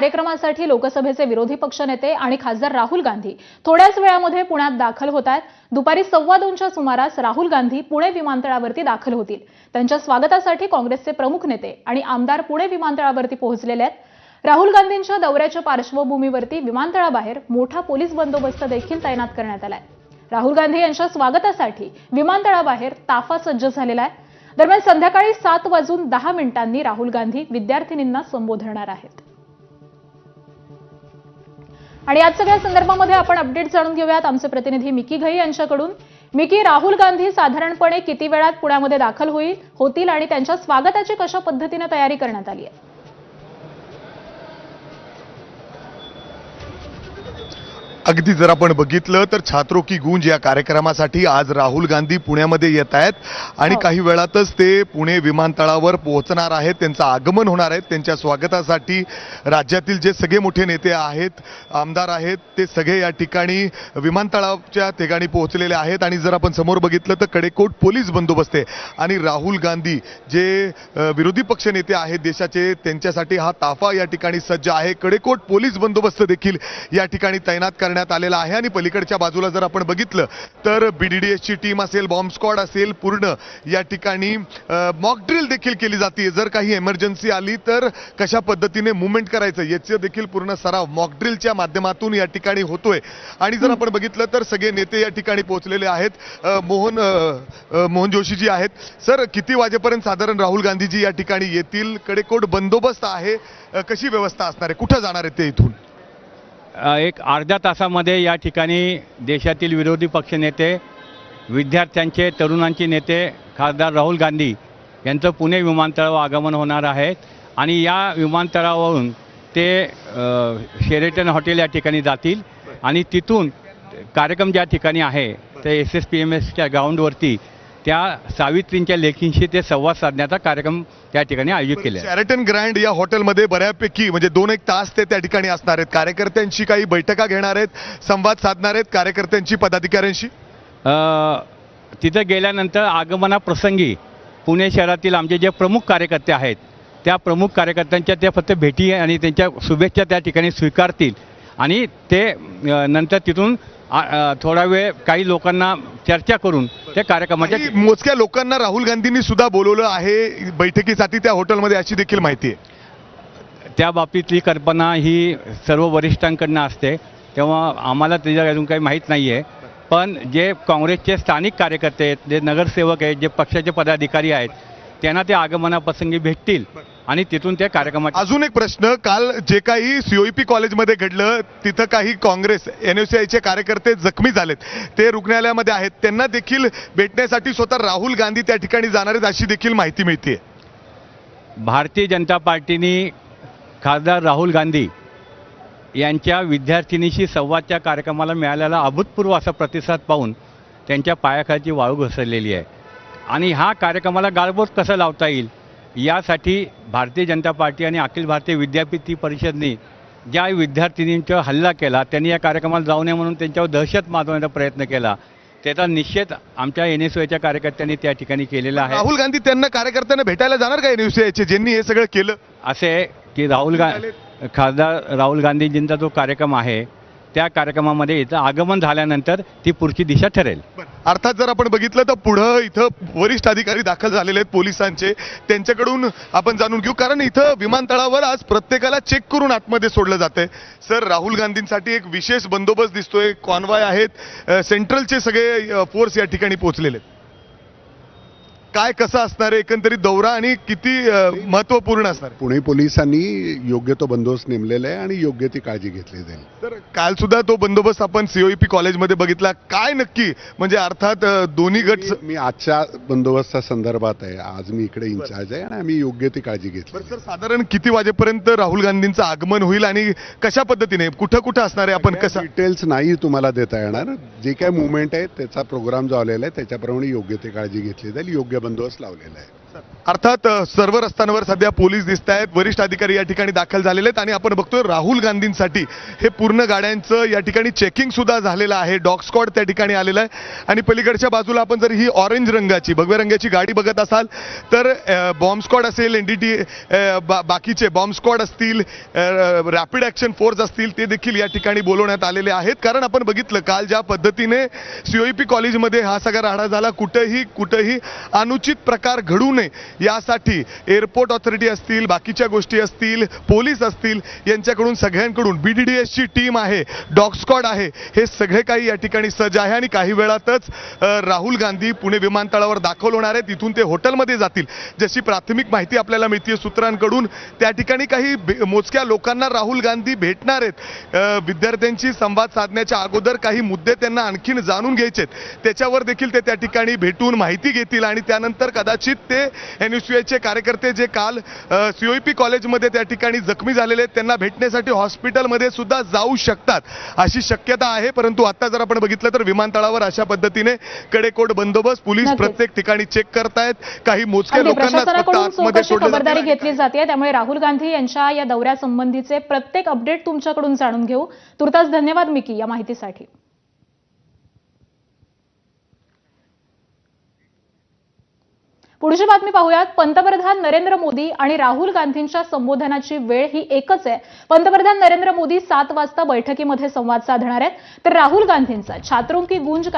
कार्यक्रमासाठी लोकसभेचे विरोधी पक्षनेते आणि खासदार राहुल गांधी थोड्याच वेळामध्ये पुण्यात दाखल होत आहेत। दुपारी 2:15च्या सुमारास राहुल गांधी पुणे विमानतळावरती दाखल होतील। त्यांच्या स्वागतासाठी काँग्रेसचे प्रमुख नेते आणि आमदार पुणे विमानतळावरती पोहोचलेले आहेत। राहुल गांधींच्या दौऱ्याच्या पार्श्वभूमीवरती विमानतळाबाहेर मोठा पोलीस बंदोबस्त देखील तैनात करण्यात आलाय। राहुल गांधी यांच्या स्वागतासाठी विमानतळाबाहेर ताफा सज्ज झालेला आहे। दरम्यान संध्याकाळी 7:10 राहुल गांधी विद्यार्थिनींना संबोधणार आहेत। आणि आज सगळ्या संदर्भामध्ये आपण अपडेट जाणून घेऊयात आमचे प्रतिनिधी मिकी घई यांच्याकडून। मिकी, राहुल गांधी साधारणपणे किती वेळात पुण्यामध्ये दाखल होतील आणि त्यांच्या स्वागताची कशा पद्धतीने तयारी करण्यात आली आहे? अगदी जर आपण बघितलं तर छात्रों की गूंज या कार्यक्रमासाठी आज राहुल गांधी पुण्यामध्ये येत आहेत आणि काही वेळातच ते पुणे विमानतळावर पोहोचणार आहेत। त्यांचं आगमन होणार आहे। त्यांच्या स्वागतासाठी राज्यातील जे सगळे मोठे नेते आहेत, आमदार आहेत, ते सगळे या ठिकाणी विमानतळाच्या ठिकाणी पोहोचलेले आहेत। आणि जर आपण समोर बघितलं तर कडेकोट पोलीस बंदोबस्त आहे आणि राहुल गांधी जे विरोधी पक्ष नेते आहेत देशाचे, त्यांच्यासाठी हा ताफा या ठिकाणी सज्ज आहे। कडेकोट पोलीस बंदोबस्त देखील या ठिकाणी तैनात करण्यात आलेला आहे। आणि पलीकडच्या बाजूला जर आपण बघितलं तर BDDSची टीम असेल, बॉम्ब स्क्वॉड असेल, पूर्ण या ठिकाणी मॉक ड्रिल देखील केली जाते। जर काही इमर्जन्सी आली तर कशा पद्धतीने मूव्हमेंट करायचं याचे देखील पूर्ण सराव मॉक ड्रिलच्या माध्यमातून या ठिकाणी होतोय। आणि जर आपण बघितलं तर सगळे नेते या ठिकाणी पोहोचलेले आहेत। मोहन जोशी जी आहेत। सर, किती वाजेपर्यंत साधारण राहुल गांधीजी या ठिकाणी येतील? कडेकोट बंदोबस्त आहे, कशी व्यवस्था असणार आहे, कुठे जाणार आहे ते इथून? एक अर्ध्या तासामध्ये या ठिकाणी देशातील विरोधी पक्षनेते, विद्यार्थ्यांचे, तरुणांचे नेते खासदार राहुल गांधी यांचं पुणे विमानतळावर आगमन होणार आहे। आणि या विमानतळावरून ते शेरेटन हॉटेल या ठिकाणी जातील आणि तिथून कार्यक्रम ज्या ठिकाणी आहे ते SSPMSच्या ग्राउंडवरती त्या सावित्रींच्या लेखींशी ते संवाद साधण्याचा कार्यक्रम त्या ठिकाणी आयोजित केला आहे। शेरेटन ग्रँड या हॉटेलमध्ये बऱ्यापैकी म्हणजे 2-1 तास ते त्या ठिकाणी असणार आहेत। कार्यकर्त्यांशी काही बैठका घेणार आहेत, संवाद साधणार आहेत कार्यकर्त्यांची, पदाधिकाऱ्यांशी? तिथं गेल्यानंतर आगमनाप्रसंगी पुणे शहरातील आमचे जे प्रमुख कार्यकर्ते आहेत त्या प्रमुख कार्यकर्त्यांच्या ते फक्त भेटी आणि त्यांच्या शुभेच्छा त्या ठिकाणी स्वीकारतील आणि ते नंतर तिथून थोडा वेळ काही लोकांना चर्चा करून त्या कार्यक्रमाच्या मोजक्या लोकांना राहुल गांधींनी सुद्धा बोलवलं आहे बैठकीसाठी त्या हॉटेलमध्ये, अशी देखील माहिती आहे। त्या बाबतीतली कल्पना ही सर्व वरिष्ठांकडनं असते, तेव्हा आम्हाला त्याच्या अजून काही माहीत नाही आहे। पण जे काँग्रेसचे स्थानिक कार्यकर्ते आहेत, जे नगरसेवक आहेत, जे पक्षाचे पदाधिकारी आहेत, त्यांना ते आगमनाप्रसंगी भेटतील आणि तिथून त्या कार्यक्रमात। अजून एक प्रश्न, काल जे काही COEP कॉलेजमध्ये घडलं तिथं काही काँग्रेस NSCIचे कार्यकर्ते जखमी झालेत, ते रुग्णालयामध्ये आहेत, त्यांना देखील भेटण्यासाठी स्वतः राहुल गांधी त्या ठिकाणी जाणार आहेत अशी देखील माहिती मिळते। भारतीय जनता पार्टीने खासदार राहुल गांधी यांच्या विद्यार्थिनीशी संवादच्या कार्यक्रमाला मिळालेला अभूतपूर्व असा प्रतिसाद पाहून त्यांच्या पायाखालची वाळू घसरलेली आहे। आणि हा कार्यक्रमाला गाळबोट कसं लावता येईल यासाठी भारतीय जनता पार्टी आणि अखिल भारतीय विद्यापीठ परिषदने ज्या विद्यार्थिनींचा हल्ला केला, त्यांनी या कार्यक्रमाला जाऊ नये म्हणून त्यांच्यावर दहशत माजवण्याचा प्रयत्न केला, त्याचा निषेध आमच्या NSCIच्या कार्यकर्त्यांनी त्या ठिकाणी केलेला आहे। राहुल गांधी त्यांना कार्यकर्त्यांना भेटायला जाणार का NSCIचे, ज्यांनी हे सगळं केलं? असे की खासदार राहुल गांधीजींचा जो कार्यक्रम आहे त्या कार्यक्रमामध्ये इथं आगमन झाल्यानंतर ती पुढची दिशा ठरेल। अर्थात जर आपण बघितलं तर पुढं इथं वरिष्ठ अधिकारी दाखल झालेले आहेत पोलिसांचे, त्यांच्याकडून आपण जाणून घेऊ, कारण इथं विमानतळावर आज प्रत्येकाला चेक करून आतमध्ये सोडलं जातंय। सर, राहुल गांधींसाठी एक विशेष बंदोबस्त दिसतोय, कॉन्वॉय आहेत, सेंट्रलचे सगळे फोर्स या ठिकाणी पोहोचलेले आहेत। काय कसं असणार आहे एकंदरीत दौरा आणि किती महत्त्वपूर्ण असणार? पुणे पोलिसांनी योग्य तो बंदोबस्त नेमलेला आहे आणि योग्य ती काळजी घेतली जाईल। तर काल सुद्धा तो बंदोबस्त आपण COEP कॉलेजमध्ये बघितला, काय नक्की म्हणजे अर्थात दोन्ही गट? मी आजच्या बंदोबस्ता संदर्भात आहे, आज मी इकडे इन्चार्ज आहे आणि आम्ही योग्य ती काळजी घेतली। सर, साधारण किती वाजेपर्यंत राहुल गांधींचं आगमन होईल आणि कशा पद्धतीने, कुठं कुठं असणार आहे, आपण कसं? डिटेल्स नाही तुम्हाला देता येणार। जे काय मुवमेंट आहे त्याचा प्रोग्राम जो आलेला आहे त्याच्याप्रमाणे योग्य ती काळजी घेतली जाईल, योग्य बंदोबस्त लावलेला आहे। अर्थात सर्व रस्त्यांवर सध्या पोलीस दिसत आहेत, वरिष्ठ अधिकारी या ठिकाणी दाखल झालेले आहेत आणि आपण बघतोय राहुल गांधींसाठी हे पूर्ण गाड्यांचं या ठिकाणी चेकिंग सुद्धा झालेलं आहे. डॉग स्क्वॉड त्या ठिकाणी आलेलं आहे आणि पलीकडच्या बाजूला आपण जर ही ऑरेंज रंगाची भगव्या रंगाची गाडी बघत असाल तर बॉम्ब स्क्वॉड असेल, एनडीटी बाकीचे बॉम्ब स्क्वॉड असतील, रॅपिड ॲक्शन फोर्स असतील, ते देखील या ठिकाणी बोलवण्यात आलेले आहेत. कारण आपण बघितलं काल ज्या पद्धतीने COEP कॉलेजमध्ये हा सगळा राडा झाला, कुठंही अनुचित प्रकार घडू नये यासाठी एअरपोर्ट ऑथॉरिटी असतील, बाकीच्या गोष्टी असतील, पोलीस असतील, यांच्याकडून सगळ्यांकडून BDDS ची टीम आहे, डॉग स्क्वॉड आहे, हे सगळे काही या ठिकाणी सज्ज आहे आणि काही वेळातच राहुल गांधी पुणे विमानतळावर दाखल होणार आहेत. तिथून ते हॉटेलमध्ये जातील. जशी प्राथमिक माहिती आपल्याला मिळते सूत्रांकडून, त्या ठिकाणी काही मोजक्या लोकांना राहुल गांधी भेटणार आहेत. विद्यार्थ्यांशी संवाद साधण्याच्या अगोदर काही मुद्दे त्यांना आणखीन जाणून घ्यायचे आहेत, त्याच्यावर देखील ते त्या ठिकाणी भेटून माहिती घेतील आणि त्यानंतर कदाचित ते NUSUIचे कार्यकर्ते जे काल COEP कॉलेजमध्ये त्या ठिकाणी जखमी झालेले आहेत त्यांना भेटण्यासाठी हॉस्पिटलमध्ये सुद्धा जाऊ शकतात अशी शक्यता आहे. परंतु आता जर आपण बघितलं तर विमानतळावर अशा पद्धतीने कडेकोट बंदोबस्त, पोलीस नक्कीच. प्रत्येक ठिकाणी चेक करतायत. काही मोजक्या अगदी लोकांना फक्त प्रशासनाकडून आतमध्ये चोख अशी सोडलं खबरदारी जातं. घेतली जाते. त्यामुळे राहुल गांधी यांच्या या दौऱ्यासंबंधीचे प्रत्येक अपडेट तुमच्याकडून जाणून घेऊ. तुर्तास धन्यवाद मिकी या माहितीसाठी. पुढची बातमी पाहूयात. पंतप्रधान नरेंद्र मोदी आणि राहुल गांधींच्या संबोधनाची वेळ ही एकच आहे. पंतप्रधान नरेंद्र मोदी 7 वाजता बैठकीमध्ये संवाद साधणार आहेत, तर राहुल गांधींचा छात्रों की गूंज